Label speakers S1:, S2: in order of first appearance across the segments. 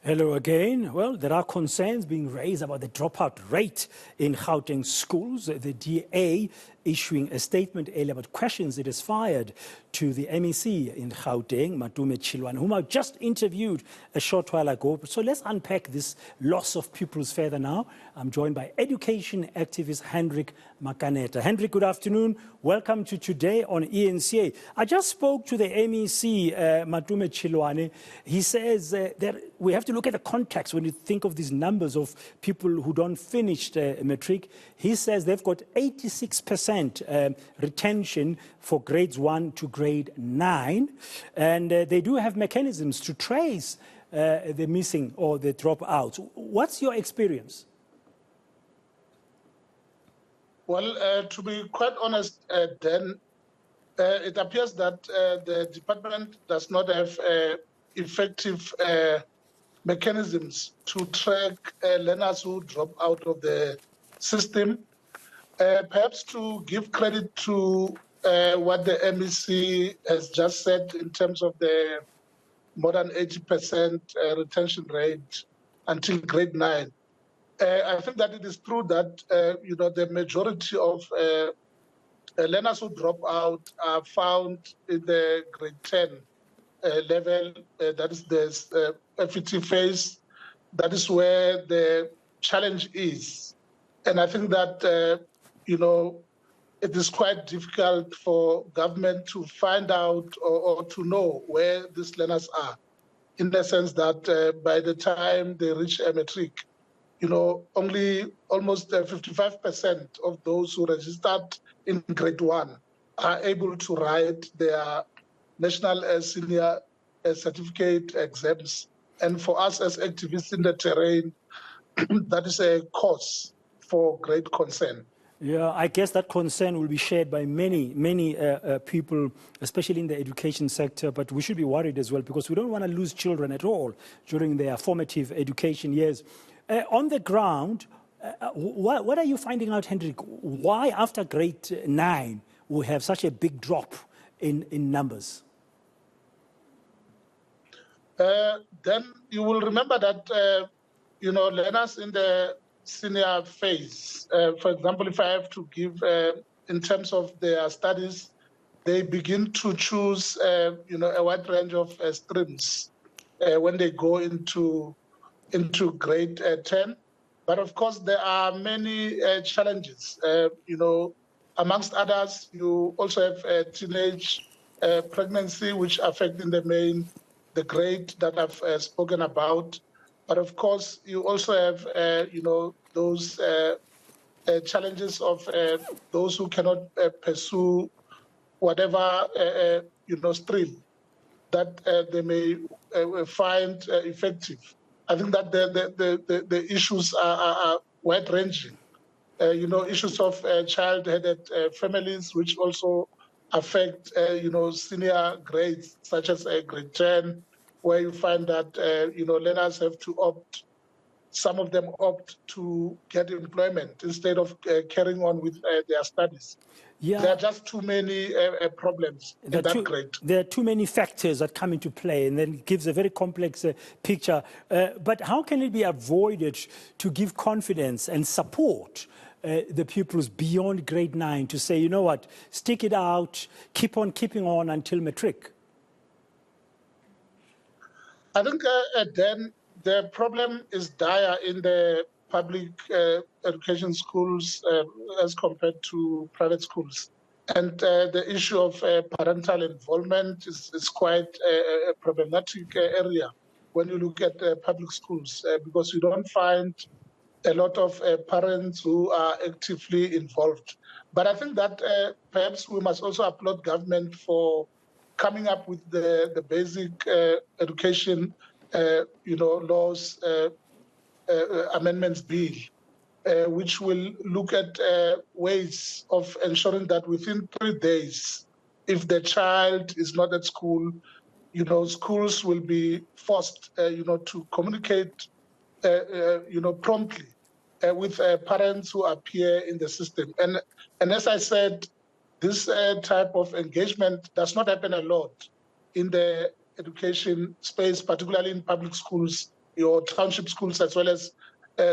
S1: Hello again. Well, there are concerns being raised about the dropout rate in Gauteng schools. The DA issuing a statement earlier about questions it has fired to the MEC in Gauteng, Madume Chilwan, whom I just interviewed a short while ago. So let's unpack this loss of pupils further now. I'm joined by education activist Hendrick Makaneta. Hendrick, good afternoon. Welcome to Today on eNCA. I just spoke to the MEC, Madume Chilwan. He says that we have to look at the context when you think of these numbers of people who don't finish the matric. He says they've got 86% retention for grades 1 to grade 9, and they do have mechanisms to trace the missing or the dropouts. What's your experience?
S2: Well, to be quite honest, Dan, it appears that the department does not have effective mechanisms to track learners who drop out of the system. Perhaps to give credit to what the MEC has just said in terms of the more than 80% retention rate until grade 9. I think that it is true that the majority of learners who drop out are found in the grade 10 level. That is the FET phase. That is where the challenge is. And I think that, it is quite difficult for government to find out or to know where these learners are, in the sense that by the time they reach a matric, only almost 55% of those who registered in grade 1 are able to write their national senior certificate exams. And for us as activists in the terrain, that is a cause for great concern.
S1: Yeah, I guess that concern will be shared by many people, especially in the education sector, but we should be worried as well because we don't want to lose children at all during their formative education years. On the ground, what are you finding out, Hendrick? Why after grade 9 we have such a big drop in numbers?
S2: Then you will remember that, learners in the senior phase, for example, if I have to give in terms of their studies, they begin to choose, a wide range of streams when they go into grade 10. But of course, there are many challenges. Amongst others, you also have teenage pregnancy, which affect in the main the grade that I've spoken about. But of course, you also have, those challenges of those who cannot pursue whatever, stream that they may find effective. I think that the issues are wide-ranging. Issues of child-headed families, which also affect, senior grades, such as grade 10, where you find that, learners have to opt, some of them opt to get employment instead of carrying on with their studies. Yeah. There are just too many problems in that grade.
S1: There are too many factors that come into play, and then it gives a very complex picture. But how can it be avoided to give confidence and support the pupils beyond grade 9 to say, you know what, stick it out, keep on keeping on until matric?
S2: I think then the problem is dire in the public education schools as compared to private schools. And the issue of parental involvement is quite a problematic area when you look at public schools, because you don't find a lot of parents who are actively involved. But I think that perhaps we must also applaud government for coming up with the basic education laws amendments bill, which will look at ways of ensuring that within 3 days, if the child is not at school, schools will be forced, to communicate, promptly with parents who appear in the system. And as I said, this type of engagement does not happen a lot in the education space, particularly in public schools, your township schools as well as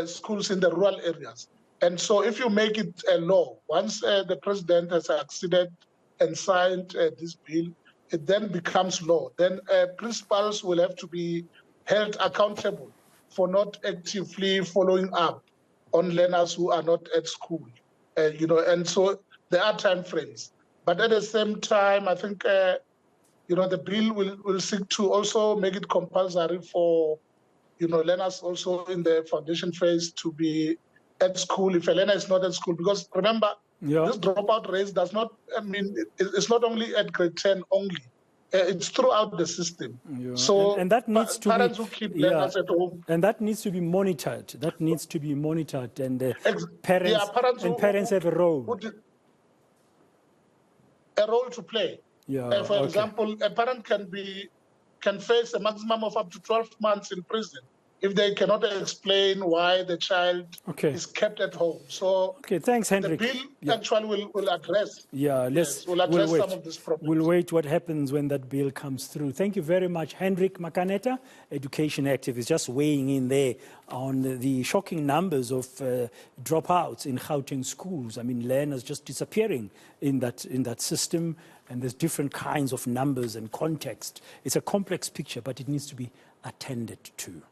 S2: schools in the rural areas. And so if you make it a law, once the president has acceded and signed this bill, it then becomes law. Then principals will have to be held accountable for not actively following up on learners who are not at school, and so there are time frames. But at the same time, I think, the bill will seek to also make it compulsory for, learners also in the foundation phase to be at school if a learner is not at school. Because remember, this dropout rate does not, it's not only at grade 10 only. It's throughout the system.
S1: Yeah.
S2: So
S1: and that needs to
S2: parents
S1: be,
S2: who keep learners at home.
S1: And that needs to be monitored. That needs to be monitored. And parents have a role.
S2: A role to play.
S1: Yeah,
S2: for example, a parent can face a maximum of up to 12 months in prison if they cannot explain why the child is kept at home. So
S1: thanks, Hendrick.
S2: The bill actually will address. Will address some of these problems.
S1: We'll wait what happens when that bill comes through. Thank you very much, Hendrick Makaneta, education activist, just weighing in there on the shocking numbers of dropouts in Gauteng schools. I mean, learners just disappearing in that system, and there's different kinds of numbers and context. It's a complex picture, but it needs to be attended to.